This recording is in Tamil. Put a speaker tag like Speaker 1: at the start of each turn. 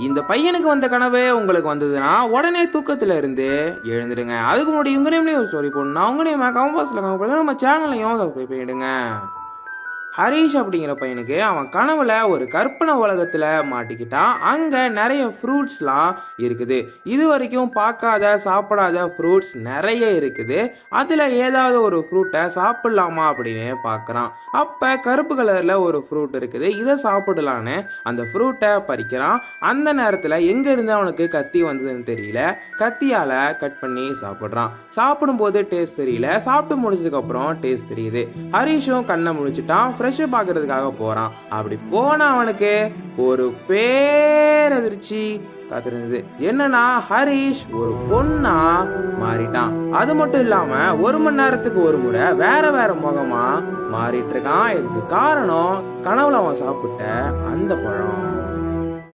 Speaker 1: இந்த பையனுக்கு வந்த கனவு உங்களுக்கு வந்ததுன்னா உடனே தூக்கத்துல இருந்து எழுந்துடுங்க. அதுக்கு முன்னாடி உங்க நேம்லயும் ஸ்டோரி போடணும். உங்க நேம் கமெண்ட் பாக்ஸ்ல கமெண்ட் பண்ணுங்க. நம்ம சேனலையும் சப்ஸ்கிரைப் பண்ணிடுங்க. ஹரிஷ் அப்படிங்கிற பையனுக்கு அவன் கனவுல ஒரு கற்பனை உலகத்துல மாட்டிக்கிட்டான். அங்க நிறைய ஃப்ரூட்ஸ்லாம் இருக்குது. இது வரைக்கும் பார்க்காத சாப்பிடாத ஃப்ரூட்ஸ் நிறைய இருக்குது. அதுல ஏதாவது ஒரு ஃப்ரூட்டை சாப்பிடலாமா அப்படின்னு பார்க்கறான். அப்ப கருப்பு கலர்ல ஒரு ஃப்ரூட் இருக்குது. இதை சாப்பிடலான்னு அந்த ஃப்ரூட்டை பறிக்கிறான். அந்த நேரத்துல எங்க இருந்து அவனுக்கு கத்தி வந்ததுன்னு தெரியல. கத்தியால கட் பண்ணி சாப்பிடுறான். சாப்பிடும்போது டேஸ்ட் தெரியல. சாப்பிட்டு முடிச்சதுக்கு அப்புறம் டேஸ்ட் தெரியுது. ஹரிஷும் கண்ணை முழிச்சிட்டான். ஃப்ரெஷ் பார்க்கறதுக்காக போறான். அப்படி போன அவனுக்கு ஒரு பேரதிர்ச்சி காத்திருந்தது. என்னன்னா ஹரிஷ் ஒரு பொண்ணா மாறிட்டான். அது மட்டும் இல்லாம 1 மணி நேரத்துக்கு ஒரு முறை வேற வேற முகமா மாறிட்டு இருக்கான். இதுக்கு காரணம் கனவுல அவன் சாப்பிட்ட அந்த பழம்.